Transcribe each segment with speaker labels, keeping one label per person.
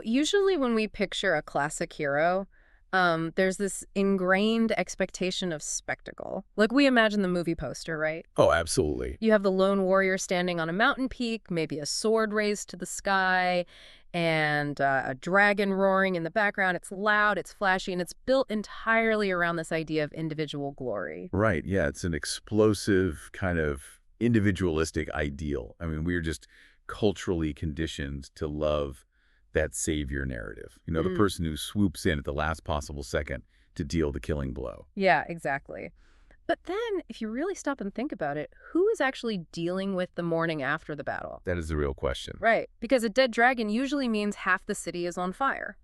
Speaker 1: Usually when we picture a classic hero, there's this ingrained expectation of spectacle. Like we imagine the movie poster, right?
Speaker 2: Oh, absolutely.
Speaker 1: You have the lone warrior standing on a mountain peak, maybe a sword raised to the sky, and a dragon roaring in the background. It's loud, it's flashy, and it's built entirely around this idea of individual glory.
Speaker 2: Right, yeah, it's an explosive kind of individualistic ideal. I mean, we're just culturally conditioned to love that savior narrative. The person who swoops in at the last possible second to deal the killing blow.
Speaker 1: Yeah, exactly. But then, if you really stop and think about it, who is actually dealing with the morning after the battle?
Speaker 2: That is the real question.
Speaker 1: Right, because a dead dragon usually means half the city is on fire.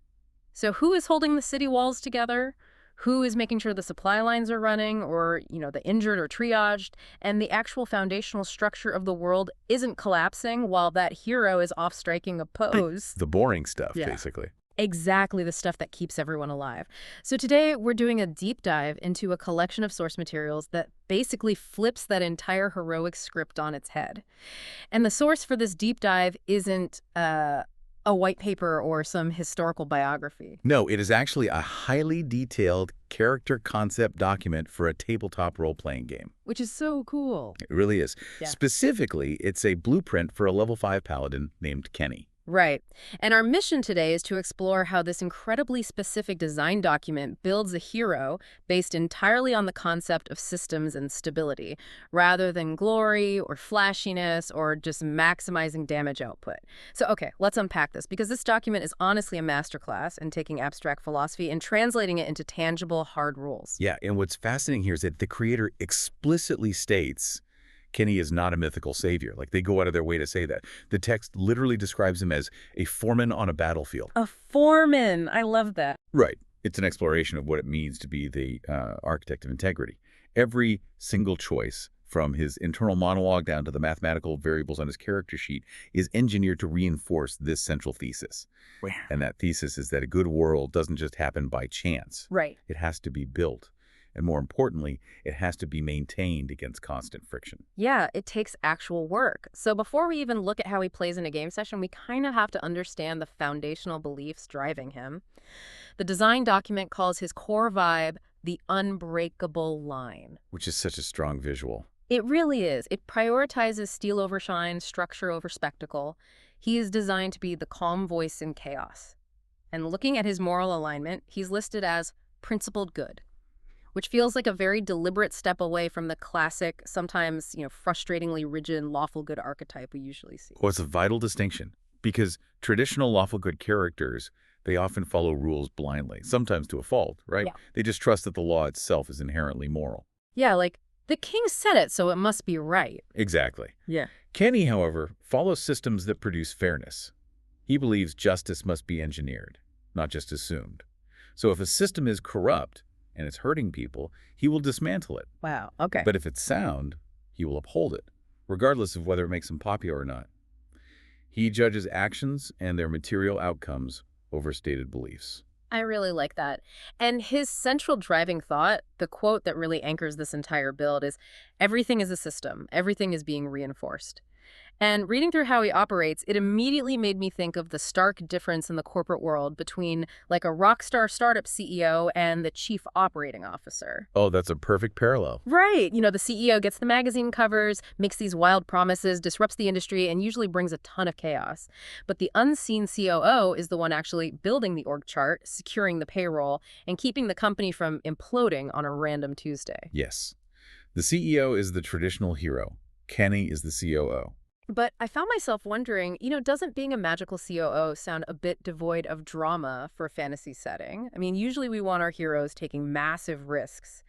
Speaker 1: So who is holding the city walls together? Who is making sure the supply lines are running or, the injured or triaged? And the actual foundational structure of the world isn't collapsing while that hero is off striking a pose.
Speaker 2: The boring stuff,
Speaker 1: Yeah.
Speaker 2: basically.
Speaker 1: Exactly the stuff that keeps everyone alive. So today we're doing a deep dive into a collection of source materials that basically flips that entire heroic script on its head. And the source for this deep dive isn't a white paper or some historical biography.
Speaker 2: No, it is actually a highly detailed character concept document for a tabletop role-playing game.
Speaker 1: Which is so cool.
Speaker 2: It really is.
Speaker 1: Yeah.
Speaker 2: Specifically, it's a blueprint for a level 5 paladin named Kenny.
Speaker 1: Right. And our mission today is to explore how this incredibly specific design document builds a hero based entirely on the concept of systems and stability, rather than glory or flashiness or just maximizing damage output. So, okay, let's unpack this, because this document is honestly a masterclass in taking abstract philosophy and translating it into tangible, hard rules.
Speaker 2: Yeah, and what's fascinating here is that the creator explicitly states Kenny is not a mythical savior. Like, they go out of their way to say that. The text literally describes him as a foreman on a battlefield.
Speaker 1: A foreman! I love that.
Speaker 2: Right. It's an exploration of what it means to be the architect of integrity. Every single choice, from his internal monologue down to the mathematical variables on his character sheet, is engineered to reinforce this central thesis.
Speaker 1: Wow.
Speaker 2: And that thesis is that a good world doesn't just happen by chance.
Speaker 1: Right.
Speaker 2: It has to be built. And more importantly, it has to be maintained against constant friction.
Speaker 1: Yeah, it takes actual work. So before we even look at how he plays in a game session, we kind of have to understand the foundational beliefs driving him. The design document calls his core vibe the unbreakable line.
Speaker 2: Which is such a strong visual.
Speaker 1: It really is. It prioritizes steel over shine, structure over spectacle. He is designed to be the calm voice in chaos. And looking at his moral alignment, he's listed as principled good, which feels like a very deliberate step away from the classic, sometimes, frustratingly rigid lawful good archetype we usually see.
Speaker 2: Well, it's a vital distinction, because traditional lawful good characters, they often follow rules blindly, sometimes to a fault, right?
Speaker 1: Yeah.
Speaker 2: They just trust that the law itself is inherently moral.
Speaker 1: Yeah, like, the king said it, so it must be right.
Speaker 2: Exactly.
Speaker 1: Yeah.
Speaker 2: Kenny, however, follows systems that produce fairness. He believes justice must be engineered, not just assumed. So if a system is corrupt, and it's hurting people, he will dismantle it.
Speaker 1: Wow, okay.
Speaker 2: But if it's sound, he will uphold it, regardless of whether it makes him popular or not. He judges actions and their material outcomes over stated beliefs.
Speaker 1: I really like that. And his central driving thought, the quote that really anchors this entire build, is everything is a system. Everything is being reinforced. And reading through how he operates, it immediately made me think of the stark difference in the corporate world between, like, a rock star startup CEO and the chief operating officer.
Speaker 2: Oh, that's a perfect parallel.
Speaker 1: Right. The CEO gets the magazine covers, makes these wild promises, disrupts the industry, and usually brings a ton of chaos. But the unseen COO is the one actually building the org chart, securing the payroll, and keeping the company from imploding on a random Tuesday.
Speaker 2: Yes. The CEO is the traditional hero. Kenny is the COO.
Speaker 1: But I found myself wondering, doesn't being a magical COO sound a bit devoid of drama for a fantasy setting? I mean, usually we want our heroes taking massive risks.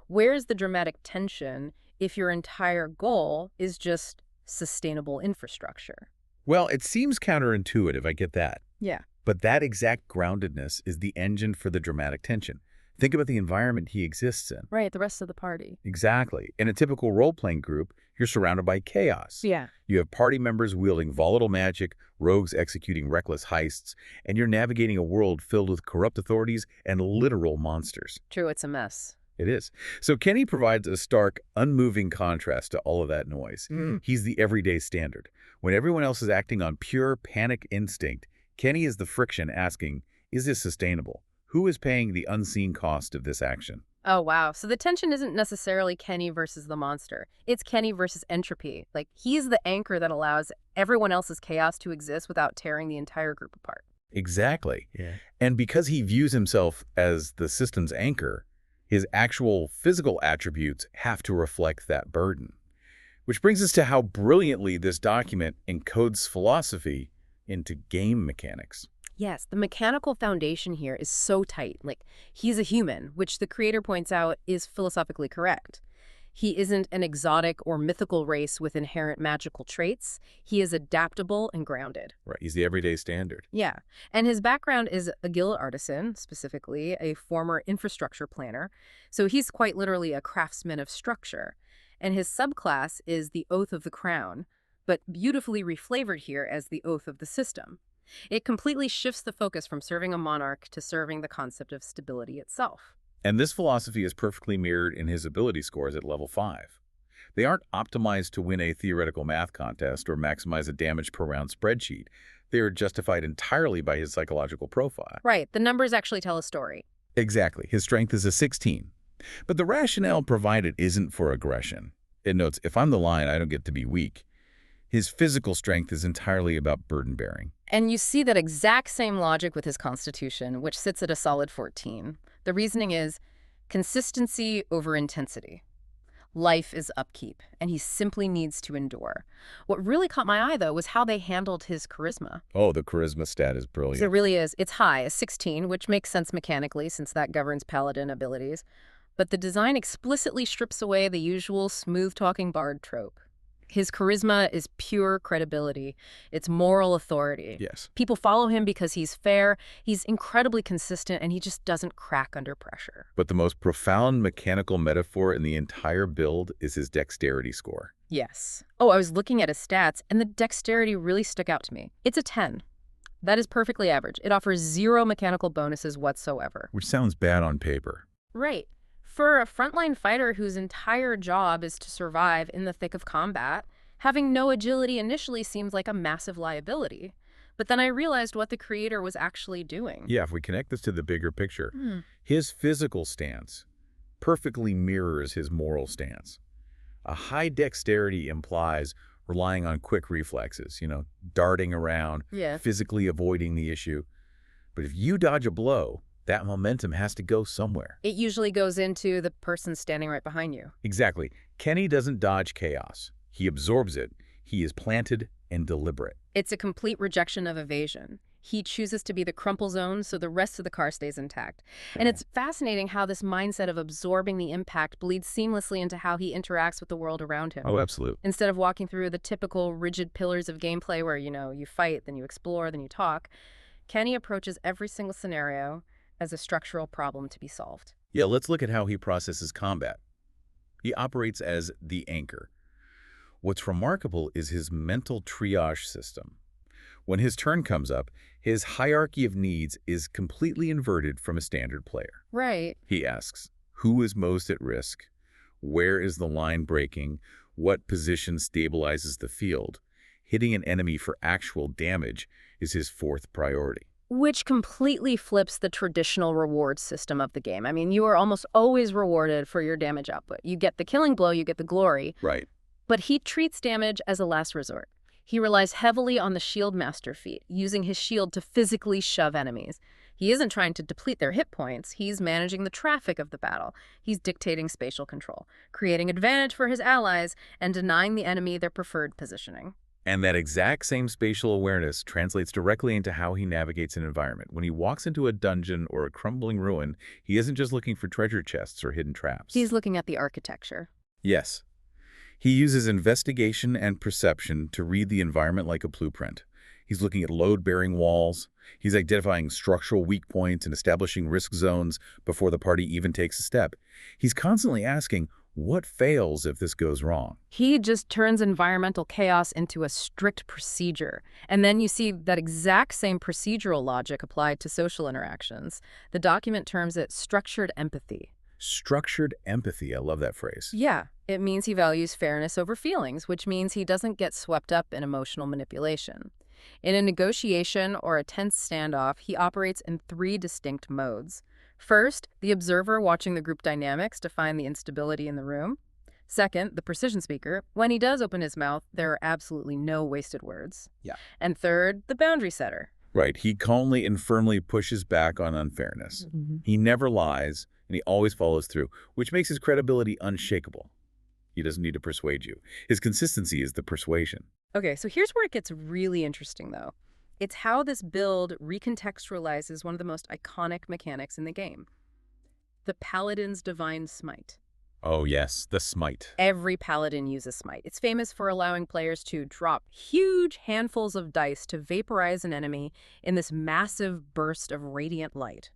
Speaker 1: Where's the dramatic tension if your entire goal is just sustainable infrastructure?
Speaker 2: Well, it seems counterintuitive, I get that.
Speaker 1: Yeah.
Speaker 2: But that exact groundedness is the engine for the dramatic tension. Think about the environment he exists in.
Speaker 1: Right, the rest of the party.
Speaker 2: Exactly. In a typical role-playing group, you're surrounded by chaos.
Speaker 1: Yeah.
Speaker 2: You have party members wielding volatile magic, rogues executing reckless heists, and you're navigating a world filled with corrupt authorities and literal monsters.
Speaker 1: True, it's a mess.
Speaker 2: It is. So Kenny provides a stark, unmoving contrast to all of that noise. He's the everyday standard. When everyone else is acting on pure panic instinct, Kenny is the friction asking, is this sustainable? Who is paying the unseen cost of this action?
Speaker 1: Oh, wow. So the tension isn't necessarily Kenny versus the monster. It's Kenny versus entropy. Like, he's the anchor that allows everyone else's chaos to exist without tearing the entire group apart.
Speaker 2: Exactly.
Speaker 3: Yeah.
Speaker 2: And because he views himself as the system's anchor, his actual physical attributes have to reflect that burden. Which brings us to how brilliantly this document encodes philosophy into game mechanics.
Speaker 1: Yes, the mechanical foundation here is so tight. Like, he's a human, which the creator points out is philosophically correct. He isn't an exotic or mythical race with inherent magical traits. He is adaptable and grounded.
Speaker 2: Right. He's the everyday standard.
Speaker 1: Yeah, and his background is a guild artisan, specifically a former infrastructure planner. So he's quite literally a craftsman of structure. And his subclass is the Oath of the Crown, but beautifully reflavored here as the Oath of the System. It completely shifts the focus from serving a monarch to serving the concept of stability itself.
Speaker 2: And this philosophy is perfectly mirrored in his ability scores at level 5. They aren't optimized to win a theoretical math contest or maximize a damage per round spreadsheet. They are justified entirely by his psychological profile.
Speaker 1: Right, the numbers actually tell a story.
Speaker 2: Exactly. His strength is a 16. But the rationale provided isn't for aggression. It notes, if I'm the lion, I don't get to be weak. His physical strength is entirely about burden bearing.
Speaker 1: And you see that exact same logic with his constitution, which sits at a solid 14. The reasoning is consistency over intensity. Life is upkeep, and he simply needs to endure. What really caught my eye, though, was how they handled his charisma.
Speaker 2: Oh, the charisma stat is
Speaker 1: So
Speaker 2: brilliant.
Speaker 1: it really is. It's high, a 16, which makes sense mechanically since that governs Paladin abilities. But the design explicitly strips away the usual smooth-talking bard trope. His charisma is pure credibility. It's moral authority.
Speaker 2: Yes.
Speaker 1: People follow him because he's fair, he's incredibly consistent, and he just doesn't crack under pressure.
Speaker 2: But the most profound mechanical metaphor in the entire build is his dexterity score.
Speaker 1: Yes. Oh, I was looking at his stats, and the dexterity really stuck out to me. It's a 10. That is perfectly average. It offers 0 mechanical bonuses whatsoever.
Speaker 2: Which sounds bad on paper.
Speaker 1: Right. For a frontline fighter whose entire job is to survive in the thick of combat, having no agility initially seems like a massive liability. But then I realized what the creator was actually doing.
Speaker 2: Yeah, if we connect this to the bigger picture, his physical stance perfectly mirrors his moral stance. A high dexterity implies relying on quick reflexes, darting around,
Speaker 1: Yeah.
Speaker 2: physically avoiding the issue. But if you dodge a blow, that momentum has to go somewhere.
Speaker 1: It usually goes into the person standing right behind you.
Speaker 2: Exactly. Kenny doesn't dodge chaos. He absorbs it. He is planted and deliberate.
Speaker 1: It's a complete rejection of evasion. He chooses to be the crumple zone so the rest of the car stays intact. And it's fascinating how this mindset of absorbing the impact bleeds seamlessly into how he interacts with the world around him.
Speaker 2: Oh, absolutely.
Speaker 1: Instead of walking through the typical rigid pillars of gameplay where, you fight, then you explore, then you talk, Kenny approaches every single scenario as a structural problem to be solved.
Speaker 2: Yeah, let's look at how he processes combat. He operates as the anchor. What's remarkable is his mental triage system. When his turn comes up, his hierarchy of needs is completely inverted from a standard player.
Speaker 1: Right.
Speaker 2: He asks, who is most at risk? Where is the line breaking? What position stabilizes the field? Hitting an enemy for actual damage is his 4th priority.
Speaker 1: Which completely flips the traditional reward system of the game. I mean, you are almost always rewarded for your damage output. You get the killing blow, you get the glory.
Speaker 2: Right.
Speaker 1: But he treats damage as a last resort. He relies heavily on the shield master feat, using his shield to physically shove enemies. He isn't trying to deplete their hit points. He's managing the traffic of the battle. He's dictating spatial control, creating advantage for his allies, and denying the enemy their preferred positioning.
Speaker 2: And that exact same spatial awareness translates directly into how he navigates an environment. When he walks into a dungeon or a crumbling ruin, he isn't just looking for treasure chests or hidden traps.
Speaker 1: He's looking at the architecture.
Speaker 2: Yes. He uses investigation and perception to read the environment like a blueprint. He's looking at load-bearing walls. He's identifying structural weak points and establishing risk zones before the party even takes a step. He's constantly asking, what fails if this goes wrong?
Speaker 1: He just turns environmental chaos into a strict procedure. And then you see that exact same procedural logic applied to social interactions. The document terms it structured empathy.
Speaker 2: Structured empathy. I love that phrase.
Speaker 1: Yeah, it means he values fairness over feelings, which means he doesn't get swept up in emotional manipulation. In a negotiation or a tense standoff, he operates in three distinct modes. First, the observer watching the group dynamics to find the instability in the room. Second, the precision speaker. When he does open his mouth, there are absolutely no wasted words.
Speaker 2: Yeah.
Speaker 1: And third, the boundary setter.
Speaker 2: Right. He calmly and firmly pushes back on unfairness. He never lies, and he always follows through, which makes his credibility unshakable. He doesn't need to persuade you. His consistency is the persuasion.
Speaker 1: Okay, so here's where it gets really interesting, though. It's how this build recontextualizes one of the most iconic mechanics in the game. The Paladin's Divine Smite.
Speaker 2: Oh, yes, the smite.
Speaker 1: Every Paladin uses Smite. It's famous for allowing players to drop huge handfuls of dice to vaporize an enemy in this massive burst of radiant light.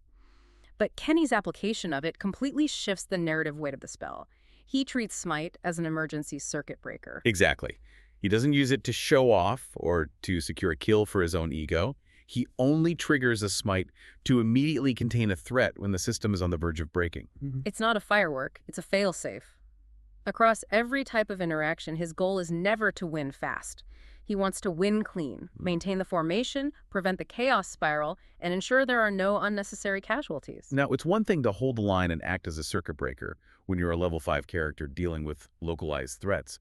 Speaker 1: But Kenny's application of it completely shifts the narrative weight of the spell. He treats Smite as an emergency circuit breaker.
Speaker 2: Exactly. He doesn't use it to show off or to secure a kill for his own ego. He only triggers a smite to immediately contain a threat when the system is on the verge of breaking.
Speaker 1: It's not a firework, it's a failsafe. Across every type of interaction, his goal is never to win fast. He wants to win clean, maintain the formation, prevent the chaos spiral, and ensure there are no unnecessary casualties.
Speaker 2: Now, it's one thing to hold the line and act as a circuit breaker when you're a level 5 character dealing with localized threats.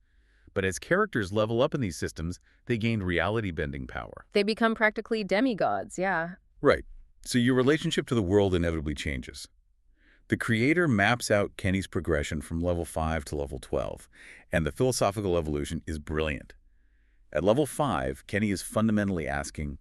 Speaker 2: But as characters level up in these systems, they gain reality-bending power.
Speaker 1: They become practically demigods, yeah.
Speaker 2: Right. So your relationship to the world inevitably changes. The creator maps out Kenny's progression from level 5 to level 12, and the philosophical evolution is brilliant. At level 5, Kenny is fundamentally asking,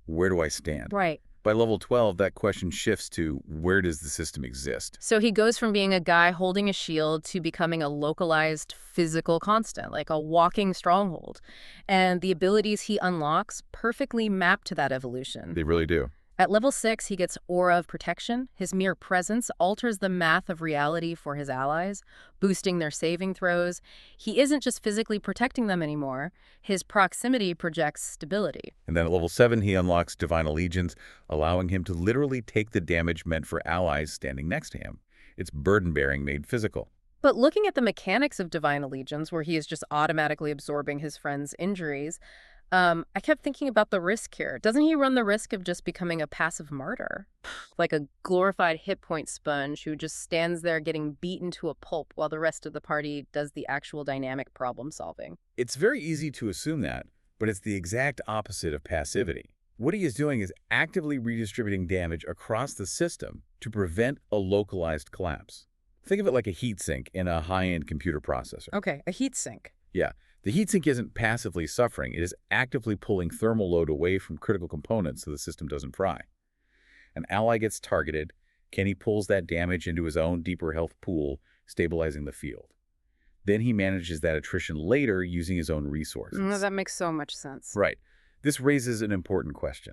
Speaker 2: where do I stand?
Speaker 1: Right.
Speaker 2: By level 12, that question shifts to, where does the system exist?
Speaker 1: So he goes from being a guy holding a shield to becoming a localized physical constant, like a walking stronghold. And the abilities he unlocks perfectly map to that evolution.
Speaker 2: They really do.
Speaker 1: At level 6, he gets Aura of Protection. His mere presence alters the math of reality for his allies, boosting their saving throws. He isn't just physically protecting them anymore. His proximity projects stability.
Speaker 2: And then at level 7, he unlocks Divine Allegiance, allowing him to literally take the damage meant for allies standing next to him. It's burden-bearing made physical.
Speaker 1: But looking at the mechanics of Divine Allegiance, where he is just automatically absorbing his friend's injuries, I kept thinking about the risk here. Doesn't he run the risk of just becoming a passive martyr? Like a glorified hit point sponge who just stands there getting beaten to a pulp while the rest of the party does the actual dynamic problem solving.
Speaker 2: It's very easy to assume that, but it's the exact opposite of passivity. What he is doing is actively redistributing damage across the system to prevent a localized collapse. Think of it like a heatsink in a high-end computer processor.
Speaker 1: Okay, a heat sink.
Speaker 2: Yeah. The heatsink isn't passively suffering. It is actively pulling thermal load away from critical components so the system doesn't fry. An ally gets targeted. Kenny pulls that damage into his own deeper health pool, stabilizing the field. Then he manages that attrition later using his own resources.
Speaker 1: That makes so much sense.
Speaker 2: Right. This raises an important question.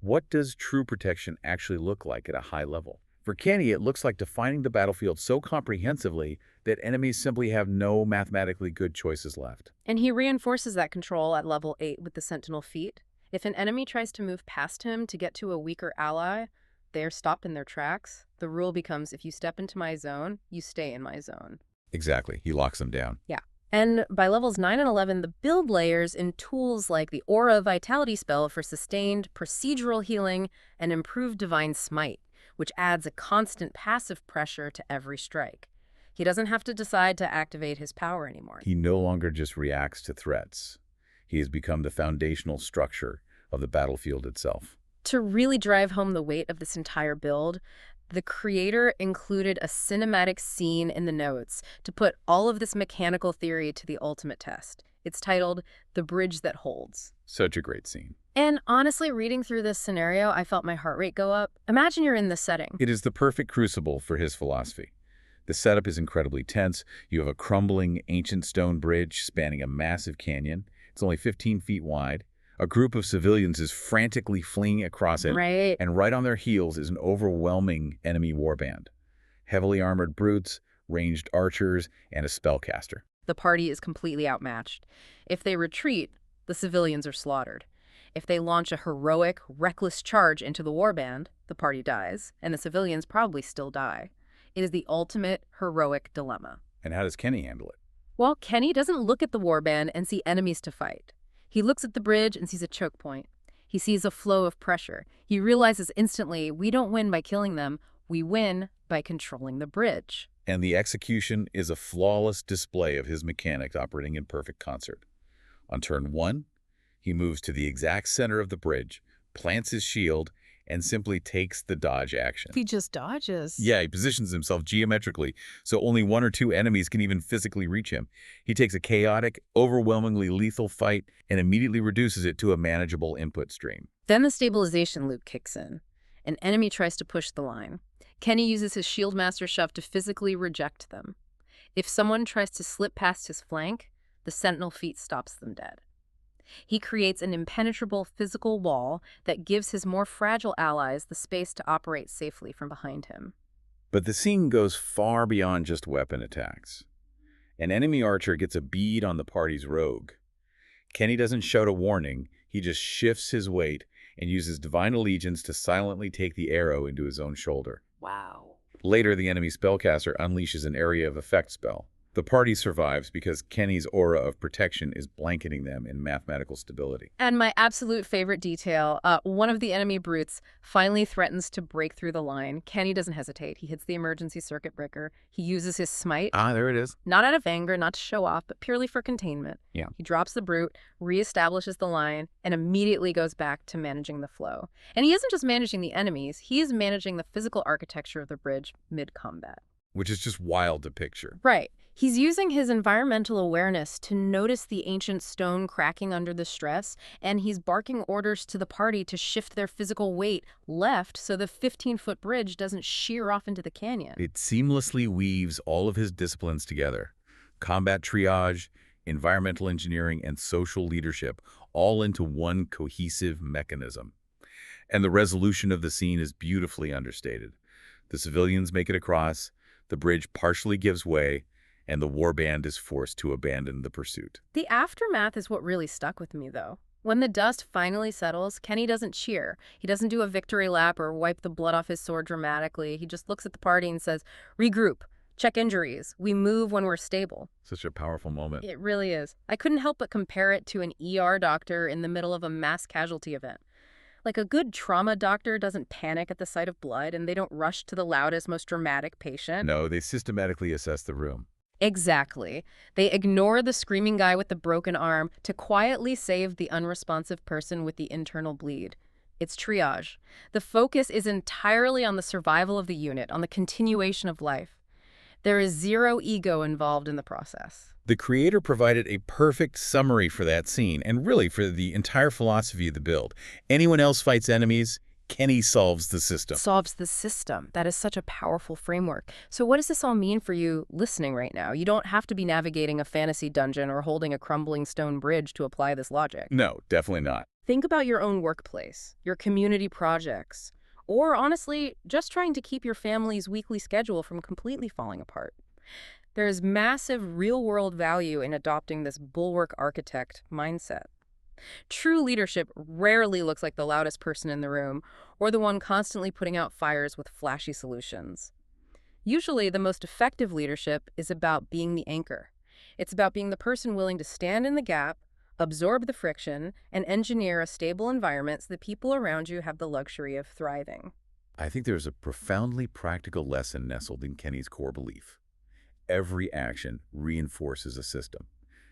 Speaker 2: What does true protection actually look like at a high level? For Kenny, it looks like defining the battlefield so comprehensively that enemies simply have no mathematically good choices left.
Speaker 1: And he reinforces that control at level 8 with the Sentinel Feat. If an enemy tries to move past him to get to a weaker ally, they're stopped in their tracks. The rule becomes, if you step into my zone, you stay in my zone.
Speaker 2: Exactly. He locks them down.
Speaker 1: Yeah. And by levels 9 and 11, the build layers in tools like the Aura of Vitality spell for sustained procedural healing and improved Divine Smite, which adds a constant passive pressure to every strike. He doesn't have to decide to activate his power anymore.
Speaker 2: He no longer just reacts to threats. He has become the foundational structure of the battlefield itself.
Speaker 1: To really drive home the weight of this entire build, the creator included a cinematic scene in the notes to put all of this mechanical theory to the ultimate test. It's titled The Bridge That Holds.
Speaker 2: Such a great scene.
Speaker 1: And honestly, reading through this scenario, I felt my heart rate go up. Imagine you're in this setting.
Speaker 2: It is the perfect crucible for his philosophy. The setup is incredibly tense. You have a crumbling, ancient stone bridge spanning a massive canyon. It's only 15 feet wide. A group of civilians is frantically fleeing across it.
Speaker 1: Right.
Speaker 2: And right on their heels is an overwhelming enemy warband. Heavily armored brutes, ranged archers, and a spellcaster.
Speaker 1: The party is completely outmatched. If they retreat, the civilians are slaughtered. If they launch a heroic, reckless charge into the warband, the party dies, and the civilians probably still die. It is the ultimate heroic dilemma.
Speaker 2: And how does Kenny handle it?
Speaker 1: Well, Kenny doesn't look at the warband and see enemies to fight. He looks at the bridge and sees a choke point. He sees a flow of pressure. He realizes instantly, we don't win by killing them, we win by controlling the bridge.
Speaker 2: And the execution is a flawless display of his mechanics operating in perfect concert. On turn 1, he moves to the exact center of the bridge, plants his shield, and simply takes the dodge action.
Speaker 1: He just dodges.
Speaker 2: Yeah, he positions himself geometrically, so only 1 or 2 enemies can even physically reach him. He takes a chaotic, overwhelmingly lethal fight and immediately reduces it to a manageable input stream.
Speaker 1: Then the stabilization loop kicks in. An enemy tries to push the line. Kenny uses his Shield Master Shove to physically reject them. If someone tries to slip past his flank, the Sentinel Feat stops them dead. He creates an impenetrable physical wall that gives his more fragile allies the space to operate safely from behind him.
Speaker 2: But the scene goes far beyond just weapon attacks. An enemy archer gets a bead on the party's rogue. Kenny doesn't shout a warning, he just shifts his weight and uses Divine Allegiance to silently take the arrow into his own shoulder.
Speaker 1: Wow.
Speaker 2: Later, the enemy spellcaster unleashes an area of effect spell. The party survives because Kenny's aura of protection is blanketing them in mathematical stability.
Speaker 1: And my absolute favorite detail, one of the enemy brutes finally threatens to break through the line. Kenny doesn't hesitate. He hits the emergency circuit breaker. He uses his smite.
Speaker 2: Ah, there it is.
Speaker 1: Not out of anger, not to show off, but purely for containment.
Speaker 2: Yeah.
Speaker 1: He drops the brute, reestablishes the line, and immediately goes back to managing the flow. And he isn't just managing the enemies, he is managing the physical architecture of the bridge mid-combat.
Speaker 2: Which is just wild to picture.
Speaker 1: Right. He's using his environmental awareness to notice the ancient stone cracking under the stress, and he's barking orders to the party to shift their physical weight left so the 15-foot bridge doesn't shear off into the canyon.
Speaker 2: It seamlessly weaves all of his disciplines together. Combat triage, environmental engineering, and social leadership, all into one cohesive mechanism. And the resolution of the scene is beautifully understated. The civilians make it across, the bridge partially gives way, and the warband is forced to abandon the pursuit.
Speaker 1: The aftermath is what really stuck with me, though. When the dust finally settles, Kenny doesn't cheer. He doesn't do a victory lap or wipe the blood off his sword dramatically. He just looks at the party and says, regroup, check injuries. We move when we're stable.
Speaker 2: Such a powerful moment.
Speaker 1: It really is. I couldn't help but compare it to an ER doctor in the middle of a mass casualty event. Like a good trauma doctor doesn't panic at the sight of blood, and they don't rush to the loudest, most dramatic patient.
Speaker 2: No, they systematically assess the room.
Speaker 1: Exactly. They ignore the screaming guy with the broken arm to quietly save the unresponsive person with the internal bleed. It's triage. The focus is entirely on the survival of the unit, on the continuation of life. There is zero ego involved in the process.
Speaker 2: The creator provided a perfect summary for that scene, and really for the entire philosophy of the build. Anyone else fights enemies, Kenny solves the system.
Speaker 1: Solves the system. That is such a powerful framework. So what does this all mean for you listening right now? You don't have to be navigating a fantasy dungeon or holding a crumbling stone bridge to apply this logic.
Speaker 2: No, definitely not.
Speaker 1: Think about your own workplace, your community projects, or honestly, just trying to keep your family's weekly schedule from completely falling apart. There is massive real-world value in adopting this Bulwark Architect mindset. True leadership rarely looks like the loudest person in the room or the one constantly putting out fires with flashy solutions. Usually, the most effective leadership is about being the anchor. It's about being the person willing to stand in the gap, absorb the friction, and engineer a stable environment so the people around you have the luxury of thriving.
Speaker 2: I think there's a profoundly practical lesson nestled in Kenny's core belief. Every action reinforces a system.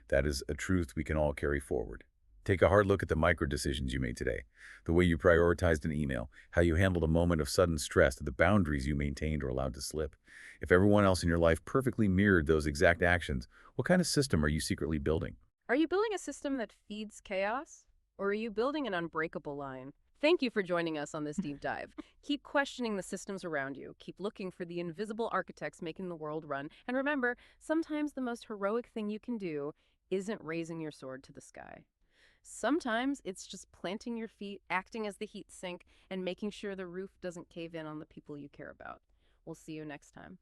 Speaker 2: That is a truth we can all carry forward. Take a hard look at the micro decisions you made today, the way you prioritized an email, how you handled a moment of sudden stress, the boundaries you maintained or allowed to slip. If everyone else in your life perfectly mirrored those exact actions, what kind of system are you secretly building?
Speaker 1: Are you building a system that feeds chaos? Or are you building an unbreakable line? Thank you for joining us on this deep dive. Keep questioning the systems around you. Keep looking for the invisible architects making the world run. And remember, sometimes the most heroic thing you can do isn't raising your sword to the sky. Sometimes it's just planting your feet, acting as the heat sink, and making sure the roof doesn't cave in on the people you care about. We'll see you next time.